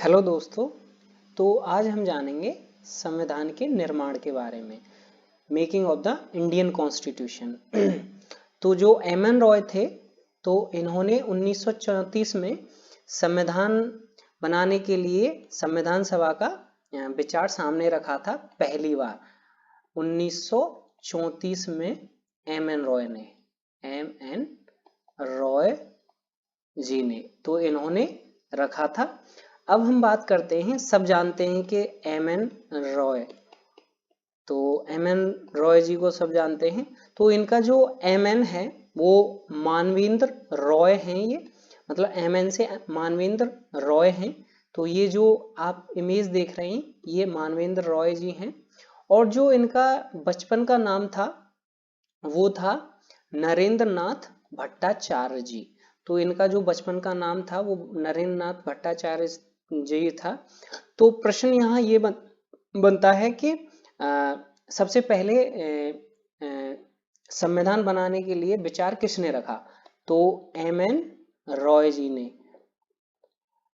Hello दोस्तों। तो आज हम जानेंगे संविधान के निर्माण के बारे में, making of the Indian constitution. तो जो एम एन रॉय थे, तो इन्होंने 1934 में संविधान बनाने के लिए संविधान सभा का विचार सामने रखा था पहली बार 1934 में। एम एन रॉय जी ने तो इन्होंने रखा था। अब हम बात करते हैं, सब जानते हैं कि एम एन रॉय, तो एम एन रॉय जी को सब जानते हैं। तो इनका जो एम एन है वो मानवेंद्र रॉय हैं, ये मतलब एम एन से मानवेंद्र रॉय हैं। तो ये जो आप इमेज देख रहे हैं ये मानवेंद्र रॉय जी हैं। और जो इनका बचपन का नाम था वो था नरेंद्र नाथ भट्टाचार्य जी। तो इनका जो बचपन का नाम था वो नरेंद्र नाथ भट्टाचार्य जी था। तो प्रश्न यहाँ ये बनता है कि सबसे पहले संविधान बनाने के लिए विचार किसने रखा? तो एम एन रॉय जी ने।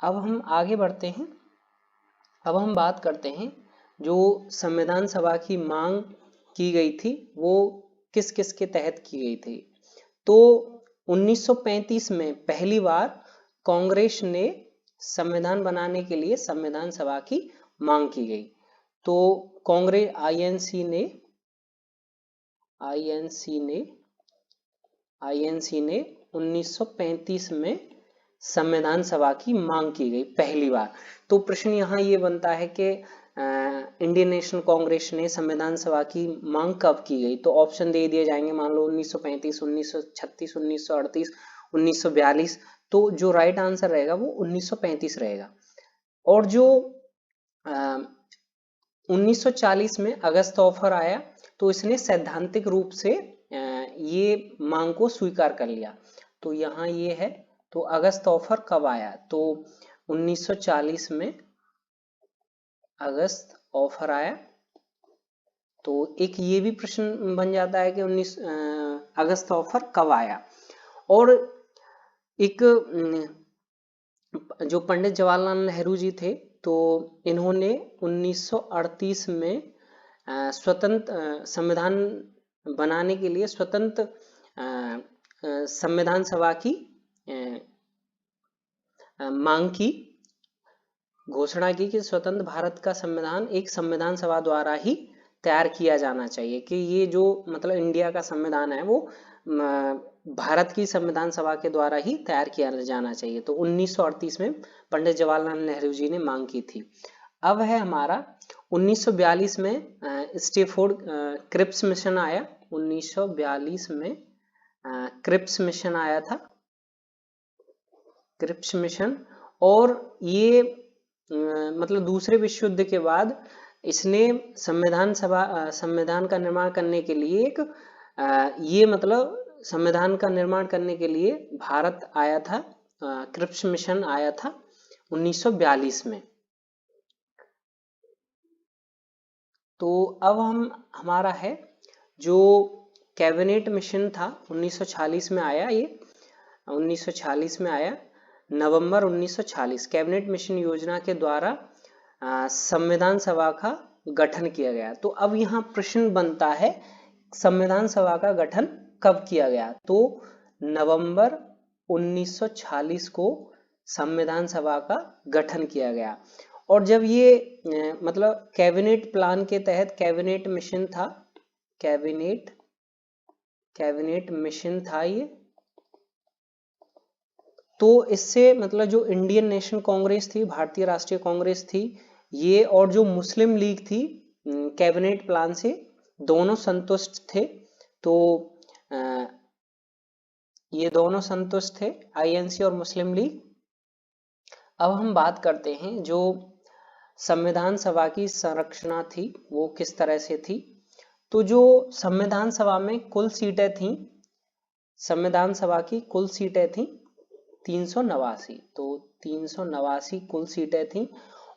अब हम आगे बढ़ते हैं। अब हम बात करते हैं जो संविधान सभा की मांग की गई थी वो किस किस के तहत की गई थी। तो 1935 में पहली बार कांग्रेस ने संविधान बनाने के लिए संविधान सभा की मांग की गई। तो कांग्रेस आईएनसी ने 1935 में संविधान सभा की मांग की गई पहली बार। तो प्रश्न यहाँ ये बनता है कि इंडियन नेशनल कांग्रेस ने संविधान सभा की मांग कब की गई? तो ऑप्शन दे दिए जाएंगे, मान लो 1935, 1936, 1938, 1942। तो जो राइट आंसर रहेगा वो 1935 रहेगा। और जो 1940 में अगस्त ऑफर आया तो इसने सैद्धांतिक रूप से ये मांग को स्वीकार कर लिया। तो यहाँ ये है। तो अगस्त ऑफर कब आया? तो 1940 में अगस्त ऑफर आया। तो एक ये भी प्रश्न बन जाता है कि 19 अगस्त ऑफर कब आया। और एक जो पंडित जवाहरलाल नेहरू जी थे, तो इन्होंने 1938 में स्वतंत्र संविधान बनाने के लिए स्वतंत्र संविधान सभा की मांग की, घोषणा की कि स्वतंत्र भारत का संविधान एक संविधान सभा द्वारा ही तैयार किया जाना चाहिए, कि ये जो मतलब इंडिया का संविधान है वो भारत की संविधान सभा के द्वारा ही तैयार किया जाना चाहिए। तो 1938 में पंडित जवाहरलाल नेहरू जी ने मांग की थी। अब है हमारा 1942 में स्टेफोर्ड क्रिप्स मिशन आया। 1942 में क्रिप्स मिशन आया था, क्रिप्स मिशन। और ये मतलब दूसरे विश्व युद्ध के बाद इसने संविधान का निर्माण करने के लिए एक ये मतलब संविधान का निर्माण करने के लिए भारत आया था, क्रिप्स मिशन आया था 1942 में। तो अब हमारा है जो कैबिनेट मिशन था 1946 में आया, ये 1946 में आया, नवंबर 1946 कैबिनेट मिशन योजना के द्वारा संविधान सभा का गठन किया गया। तो अब यहाँ प्रश्न बनता है संविधान सभा का गठन कब किया गया? तो नवंबर 1946 को संविधान सभा का गठन किया गया। और जब ये मतलब कैबिनेट प्लान के तहत कैबिनेट मिशन था, कैबिनेट मिशन था ये। तो इससे मतलब जो इंडियन नेशनल कांग्रेस थी, भारतीय राष्ट्रीय कांग्रेस थी, ये और जो मुस्लिम लीग थी कैबिनेट प्लान से दोनों संतुष्ट थे। तो ये दोनों संतुष्ट थे, आईएनसी और मुस्लिम लीग। अब हम बात करते हैं जो संविधान सभा की संरचना थी वो किस तरह से थी। तो जो संविधान सभा में कुल सीटें थी, संविधान सभा की कुल सीटें थी 389। तो 389 कुल सीटें थी।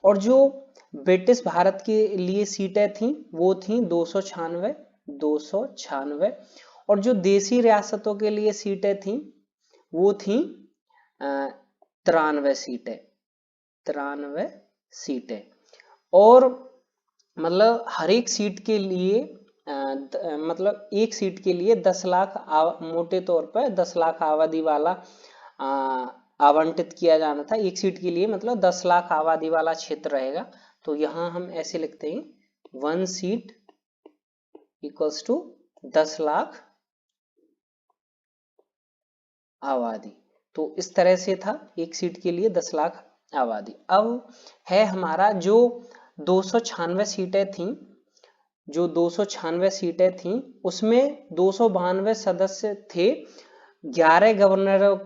और जो ब्रिटिश भारत के लिए सीटें थी वो थी 296। और जो देशी रियासतों के लिए सीटें थी वो थी 93 सीटें। 93 सीटें। और मतलब हर एक सीट के लिए मतलब एक सीट के लिए 10 लाख मोटे तौर पर 10 लाख आबादी वाला आवंटित किया जाना था। एक सीट के लिए मतलब 10 लाख आबादी वाला क्षेत्र रहेगा। तो यहां हम ऐसे लिखते हैं 1 सीट इक्वल्स टू 10 लाख आबादी। तो इस तरह से था, एक सीट के लिए 10 लाख आबादी। अब है हमारा जो 296 सीटें थीं, जो 296 सीटें थीं उसमें 292 सदस्य थे 11 गवर्नरों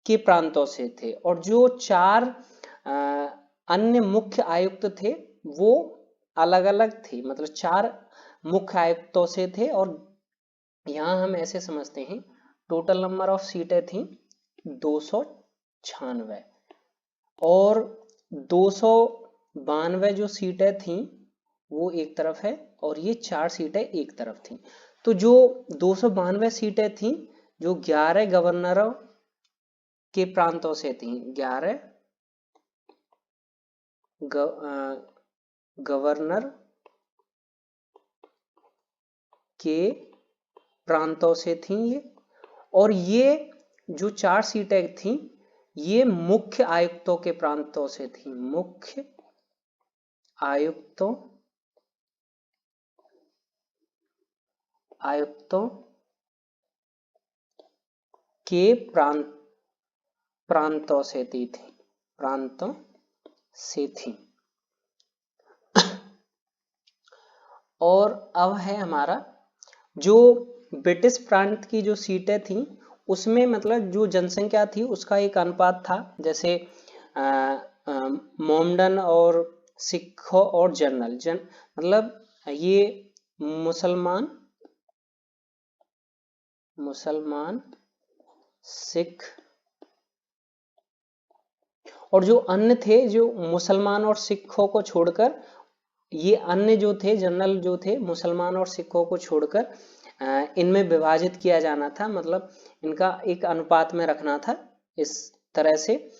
के प्रांतों से थे, और जो 4 अन्य मुख्य आयुक्त थे वो अलग अलग थे, मतलब 4 मुख्य आयुक्तों से थे। और यहां हम ऐसे समझते हैं टोटल नंबर ऑफ सीटें थी 296 और 292 जो सीटें थी वो एक तरफ है और ये 4 सीटें एक तरफ थी। तो जो 292 सीटें थी जो 11 गवर्नरों के प्रांतों से थी, 11 गवर्नर के प्रांतों से थी ये, और ये जो 4 सीटें थी ये मुख्य आयुक्तों के प्रांतों से थी, मुख्य आयुक्तों के प्रांतों से थी, प्रांतों से थी। और अब है हमारा जो ब्रिटिश प्रांत की जो सीटें थी उसमें मतलब जो जनसंख्या थी उसका एक अनुपात था, जैसे मोमडन और सिखों और जनरल मतलब ये मुसलमान सिख और जो अन्य थे जो मुसलमान और सिखों को छोड़कर, ये अन्य जो थे जनरल जो थे मुसलमान और सिखों को छोड़कर इनमें विभाजित किया जाना था, मतलब इनका एक अनुपात में रखना था इस तरह से,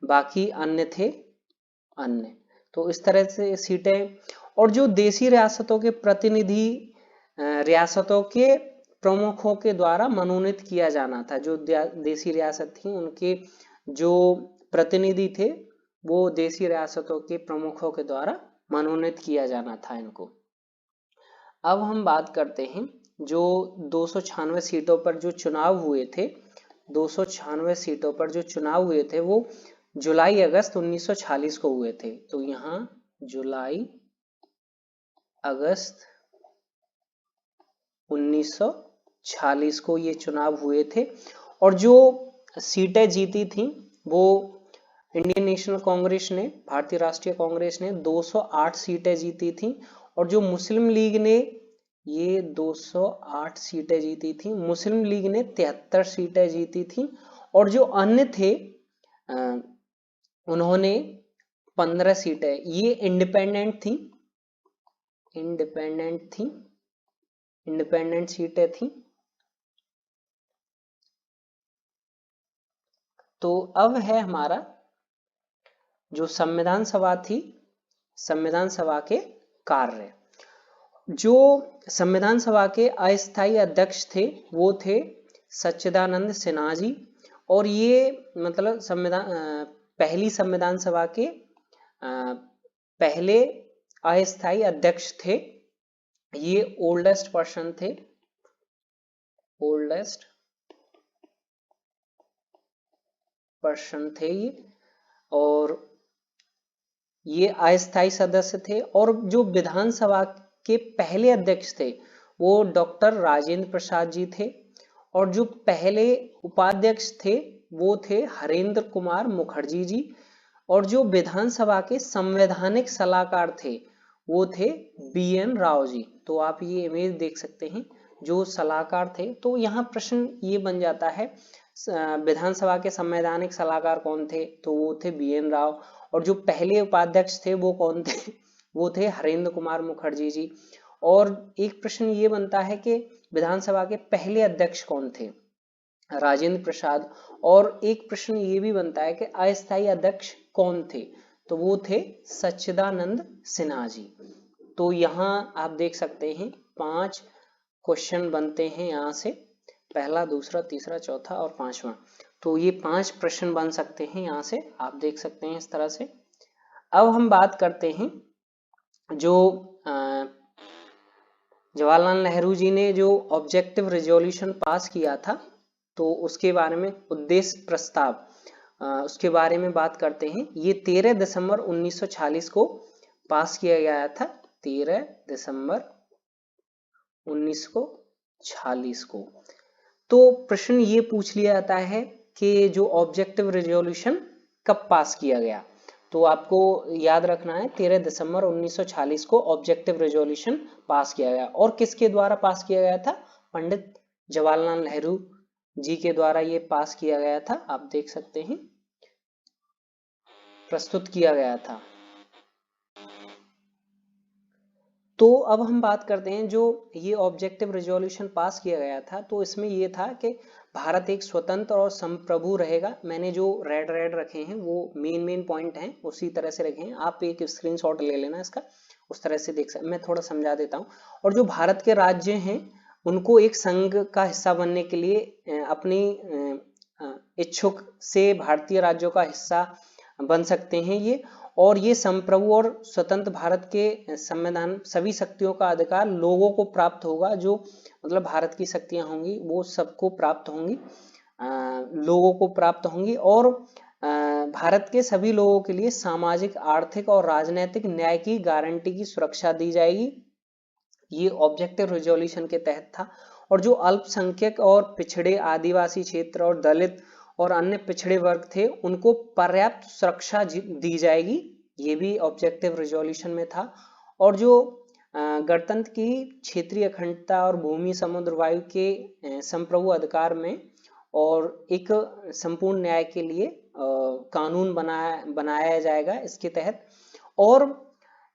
बाकी अन्य थे अन्य। तो इस तरह से सीटें, और जो देशी रियासतों के प्रतिनिधि रियासतों के प्रमुखों के द्वारा मनोनीत किया जाना था, जो देशी रियासत थी उनके जो प्रतिनिधि थे वो देशी रियासतों के प्रमुखों के द्वारा मनोनीत किया जाना था इनको। अब हम बात करते हैं जो 296 सीटों पर जो चुनाव हुए थे, 296 सीटों पर जो चुनाव हुए थे वो जुलाई अगस्त 1946 को हुए थे। तो यहाँ जुलाई अगस्त 1946 को ये चुनाव हुए थे, और जो सीटें जीती थी वो इंडियन नेशनल कांग्रेस ने, भारतीय राष्ट्रीय कांग्रेस ने 208 सीटें जीती थी, और जो मुस्लिम लीग ने ये 208 सीटें जीती थी, मुस्लिम लीग ने 73 सीटें जीती थी, और जो अन्य थे उन्होंने 15 सीटें, ये इंडिपेंडेंट सीटें थी। तो अब है हमारा जो संविधान सभा थी, संविधान सभा के कार्य। जो संविधान सभा के अस्थायी अध्यक्ष थे वो थे सच्चिदानंद सिन्हा जी, और ये मतलब पहली संविधान सभा के पहले अस्थायी अध्यक्ष थे। ये ओल्डेस्ट पर्सन थे, ये, और ये अस्थायी सदस्य थे। और जो विधानसभा के पहले अध्यक्ष थे वो डॉक्टर राजेंद्र प्रसाद जी थे, और जो पहले उपाध्यक्ष थे वो थे हरेंद्र कुमार मुखर्जी जी, और जो विधानसभा के संवैधानिक सलाहकार थे वो थे BN राव जी। तो आप ये इमेज देख सकते हैं जो सलाहकार थे। तो यहाँ प्रश्न ये बन जाता है विधानसभा के संवैधानिक सलाहकार कौन थे, तो वो थे BN राव, और जो पहले उपाध्यक्ष थे वो कौन थे, वो थे हरेंद्र कुमार मुखर्जी जी। और एक प्रश्न ये बनता है कि विधानसभा के पहले अध्यक्ष कौन थे, राजेंद्र प्रसाद। और एक प्रश्न ये भी बनता है कि अस्थायी अध्यक्ष कौन थे, तो वो थे सच्चिदानंद सिन्हा जी। तो यहाँ आप देख सकते हैं 5 क्वेश्चन बनते हैं यहाँ से, पहला, दूसरा, तीसरा, चौथा और 5वां। तो ये 5 प्रश्न बन सकते हैं यहाँ से, आप देख सकते हैं इस तरह से। अब हम बात करते हैं जो जवाहरलाल नेहरू जी ने जो ऑब्जेक्टिव रेजोल्यूशन पास किया था, तो उसके बारे में, उद्देश्य प्रस्ताव, उसके बारे में बात करते हैं। ये 13 दिसंबर 1946 को पास किया गया था, 13 दिसंबर 1946 को। तो प्रश्न ये पूछ लिया जाता है कि जो ऑब्जेक्टिव रेजोल्यूशन कब पास किया गया, तो आपको याद रखना है 13 दिसंबर 1946 को ऑब्जेक्टिव रेजोल्यूशन पास किया गया। और किसके द्वारा पास किया गया था? पंडित जवाहरलाल नेहरू जी के द्वारा ये पास किया गया था, आप देख सकते हैं, प्रस्तुत किया गया था। तो अब हम बात करते हैं जो ये ऑब्जेक्टिव रेजोल्यूशन पास किया गया था, तो इसमें ये था कि भारत एक स्वतंत्र और संप्रभु रहेगा। मैंने जो रेड रेड रखे हैं वो मेन पॉइंट हैं, उसी तरह से रखे हैं, आप एक स्क्रीनशॉट ले लेना इसका, उस तरह से देख सकते। मैं थोड़ा समझा देता हूँ। और जो भारत के राज्य हैं उनको एक संघ का हिस्सा बनने के लिए अपनी इच्छुक से भारतीय राज्यों का हिस्सा बन सकते हैं ये। और ये संप्रभु और स्वतंत्र भारत के संविधान, सभी शक्तियों का अधिकार लोगों को प्राप्त होगा, जो मतलब भारत की शक्तियां होंगी वो सबको प्राप्त होंगी, लोगों को प्राप्त होंगी। और भारत के सभी लोगों के लिए सामाजिक, आर्थिक और राजनीतिक न्याय की गारंटी की सुरक्षा दी जाएगी। ये ऑब्जेक्टिव रेजोल्यूशन के तहत था। और जो अल्पसंख्यक और पिछड़े आदिवासी क्षेत्र और दलित और अन्य पिछड़े वर्ग थे उनको पर्याप्त सुरक्षा दी जाएगी, ये भी ऑब्जेक्टिव रेजोल्यूशन में था। और जो गणतंत्र की क्षेत्रीय अखंडता और भूमि, समुद्र, वायु के संप्रभु अधिकार में और एक संपूर्ण न्याय के लिए कानून बनाया जाएगा इसके तहत। और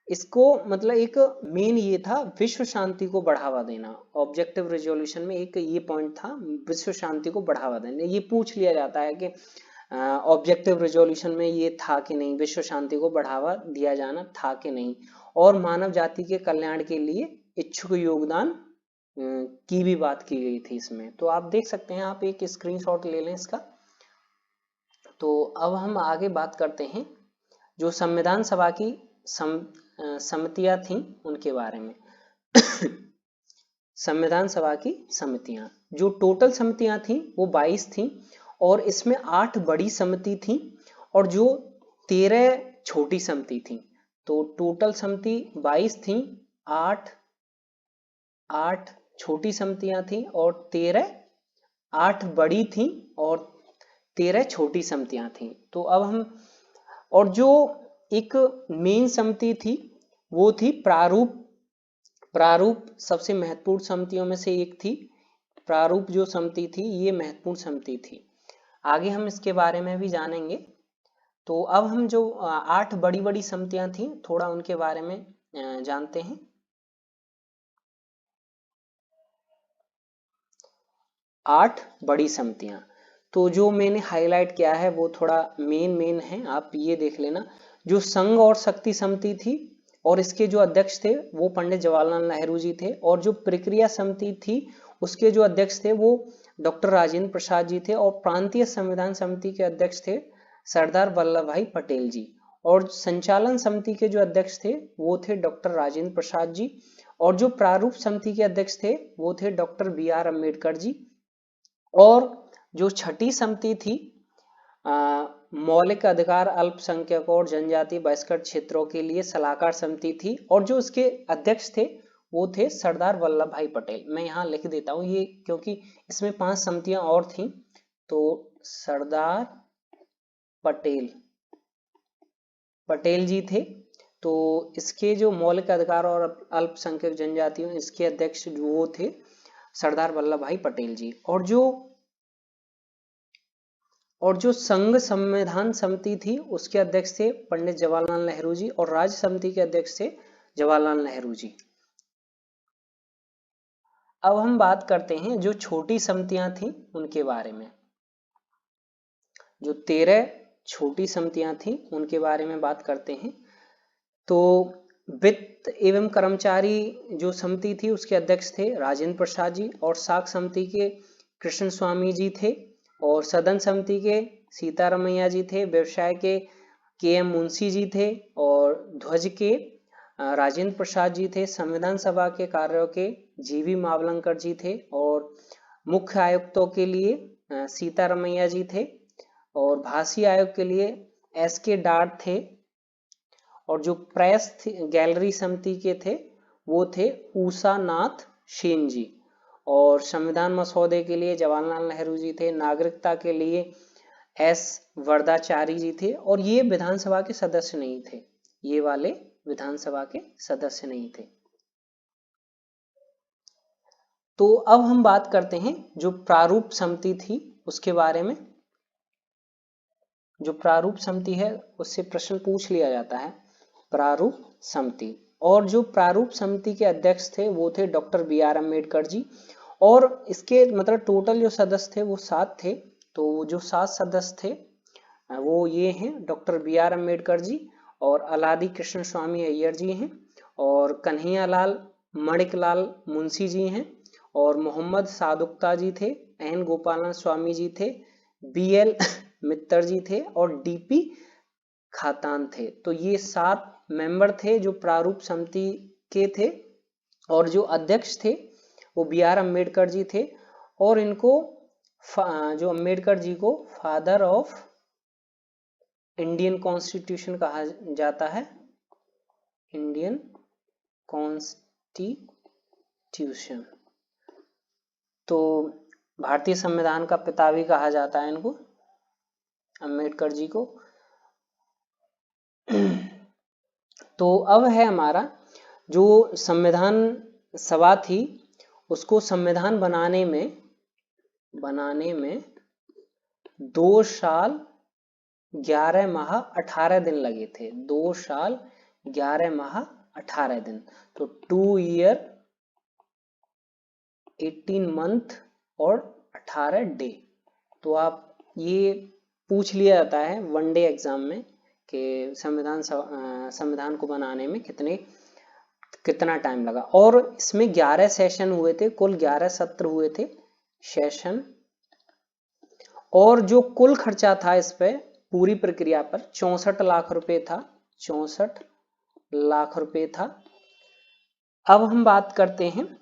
इसको मतलब एक मेन ये था विश्व शांति को बढ़ावा देना। ऑब्जेक्टिव रेजोल्यूशन में एक ये पॉइंट था, विश्व शांति को बढ़ावा देना। ये पूछ लिया जाता है कि ऑब्जेक्टिव रेजोल्यूशन में ये था कि नहीं, विश्व शांति को बढ़ावा दिया जाना था कि नहीं। और मानव जाति के कल्याण के लिए इच्छुक योगदान की भी बात की गई थी इसमें। तो आप देख सकते हैं, आप एक स्क्रीनशॉट ले लें इसका। तो अब हम आगे बात करते हैं जो संविधान सभा की समितियां थीं उनके बारे में। संविधान सभा की समितियां, जो टोटल समितियां थीं वो 22 थीं, और इसमें 8 बड़ी समिति थी और जो 13 छोटी समिति थी। तो टोटल समिति 22 थी, 8 छोटी समितियां थी और 8 बड़ी थी और 13 छोटी समितियां थी। तो अब हम, और जो एक मेन समिति थी वो थी प्रारूप सबसे महत्वपूर्ण समितियों में से एक थी। प्रारूप जो समिति थी ये महत्वपूर्ण समिति थी, आगे हम इसके बारे में भी जानेंगे। तो अब हम जो 8 बड़ी समितियां थी थोड़ा उनके बारे में जानते हैं। 8 बड़ी समितियां, तो जो मैंने हाईलाइट किया है वो थोड़ा मेन है, आप ये देख लेना। जो संघ और शक्ति समिति थी और इसके जो अध्यक्ष थे वो पंडित जवाहरलाल नेहरू जी थे। और जो प्रक्रिया समिति थी उसके जो अध्यक्ष थे वो डॉक्टर राजेंद्र प्रसाद जी थे। और प्रांतीय संविधान समिति के अध्यक्ष थे सरदार वल्लभ भाई पटेल जी। और संचालन समिति के जो अध्यक्ष थे वो थे डॉक्टर राजेंद्र प्रसाद जी। और जो प्रारूप समिति के अध्यक्ष थे वो थे डॉक्टर BR अम्बेडकर जी। और जो छठी समिति थी मौलिक अधिकार, अल्पसंख्यकों और जनजातीय बहिष्कृत क्षेत्रों के लिए सलाहकार समिति थी। और जो उसके अध्यक्ष थे वो थे सरदार वल्लभ भाई पटेल। मैं यहाँ लिख देता हूँ ये, क्योंकि इसमें 5 समितियां और थीं। तो सरदार पटेल जी थे। तो इसके जो मौलिक अधिकार और अल्पसंख्यक जनजातियों, इसके अध्यक्ष वो थे सरदार वल्लभ भाई पटेल जी। और जो संघ संविधान समिति थी उसके अध्यक्ष थे पंडित जवाहरलाल नेहरू जी। और राज्य समिति के अध्यक्ष थे जवाहरलाल नेहरू जी। अब हम बात करते हैं जो छोटी समितियां थी उनके बारे में। जो 13 छोटी समितियां थी उनके बारे में बात करते हैं। तो वित्त एवं कर्मचारी जो समिति थी उसके अध्यक्ष थे राजेंद्र प्रसाद जी, और साख समिति के कृष्ण स्वामी जी थे, और सदन समिति के सीतारमैया जी थे, व्यवसाय के एम मुंशी जी थे, और ध्वज के राजेंद्र प्रसाद जी थे, संविधान सभा के कार्यों के जीवी मावलंकर जी थे, और मुख्य आयुक्तों के लिए सीतारमैया जी थे, और भाषी आयोग के लिए एस के डार्ड थे, और जो प्रेस गैलरी समिति के थे वो थे उषा नाथ सेन जी, और संविधान मसौदे के लिए जवाहरलाल नेहरू जी थे, नागरिकता के लिए एस वरदाचारी जी थे, और ये विधानसभा के सदस्य नहीं थे, ये वाले विधानसभा के सदस्य नहीं थे। तो अब हम बात करते हैं जो प्रारूप समिति थी उसके बारे में। जो प्रारूप समिति है उससे प्रश्न पूछ लिया जाता है, प्रारूप समिति। और जो प्रारूप समिति के अध्यक्ष थे वो थे doctor B are Ambedkar ji, और इसके मतलब टोटल जो सदस्य थे वो 7 थे। तो जो 7 सदस्य थे वो ये हैं, doctor B are Ambedkar ji, और अलादी कृष्ण स्वामी अय्यर जी हैं, और कन्हैया लाल मणिकलाल मुंशी जी हैं, और मोहम्मद सादुक्ता जी थे, एन गोपालन स्वामी जी थे, बी एल मित्तर जी थे, और डीपी खातान थे। तो ये 7 मेंबर थे जो प्रारूप समिति के थे, और जो अध्यक्ष थे वो बी आर अम्बेडकर जी थे, और इनको जो अम्बेडकर जी को फादर ऑफ इंडियन कॉन्स्टिट्यूशन कहा जाता है, इंडियन कॉन्स्टिट्यूशन। तो भारतीय संविधान का पिता भी कहा जाता है इनको, अम्बेडकर जी को। तो अब है हमारा जो संविधान सभा थी उसको संविधान बनाने में 2 साल 11 माह 18 दिन लगे थे। 2 साल 11 माह 18 दिन, तो 2 ईयर 18 मंथ और 18 डे। तो आप ये पूछ लिया जाता है वनडे एग्जाम में कि संविधान को बनाने में कितना टाइम लगा। और इसमें 11 सेशन हुए थे, कुल 11 सत्र हुए थे सेशन, और जो कुल खर्चा था इस पे पूरी प्रक्रिया पर 64 लाख रुपए था, 64 लाख रुपए था। अब हम बात करते हैं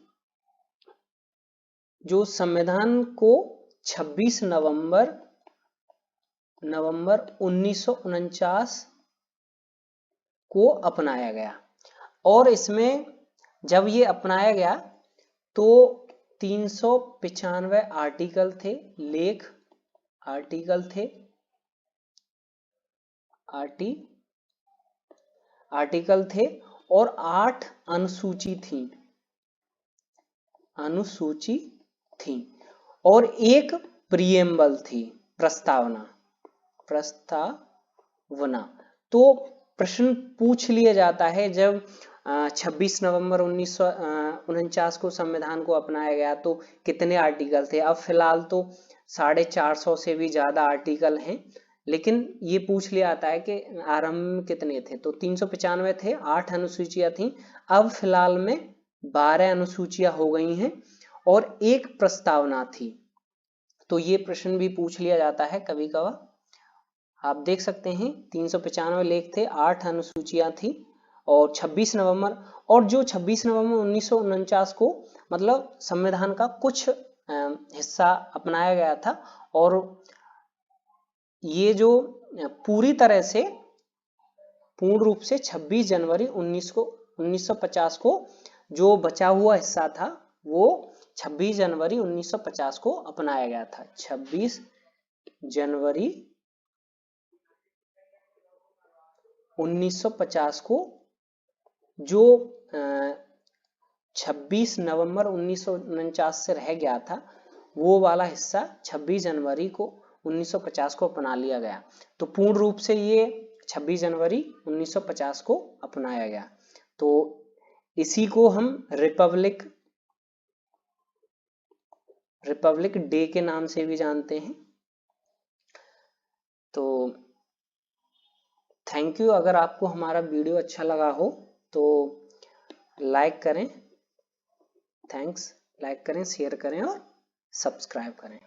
जो संविधान को 26 नवंबर 1949 को अपनाया गया, और इसमें जब ये अपनाया गया तो 395 आर्टिकल थे, लेख आर्टिकल थे, आर्टिकल थे, और 8 अनुसूची थी, और एक प्रीएम्बल थी, प्रस्तावना। तो प्रश्न पूछ लिया जाता है जब 26 नवंबर 1949 को संविधान को अपनाया गया तो कितने आर्टिकल थे। अब फिलहाल तो 450 से भी ज्यादा आर्टिकल हैं, लेकिन ये पूछ लिया जाता है कि आरंभ में कितने थे। तो 395 थे, 8 अनुसूचियां थी, अब फिलहाल में 12 अनुसूचियां हो गई हैं, और एक प्रस्तावना थी। तो ये प्रश्न भी पूछ लिया जाता है कभी कभार। आप देख सकते हैं 395 लेख थे, 8 अनुसूचियां थी, और 26 नवंबर, और जो 26 नवंबर 1949 को मतलब संविधान का कुछ हिस्सा अपनाया गया था, और ये जो पूरी तरह से पूर्ण रूप से 26 जनवरी 1950 को जो बचा हुआ हिस्सा था वो 26 जनवरी 1950 को अपनाया गया था। 26 जनवरी 1950 को जो 26 नवंबर 1949 से रह गया था वो वाला हिस्सा 26 जनवरी को 1950 को अपना लिया गया। तो पूर्ण रूप से ये 26 जनवरी 1950 को अपनाया गया। तो इसी को हम रिपब्लिक रिपब्लिक डे के नाम से भी जानते हैं। तो थैंक यू। अगर आपको हमारा वीडियो अच्छा लगा हो तो लाइक करें, थैंक्स, लाइक करें, शेयर करें और सब्सक्राइब करें।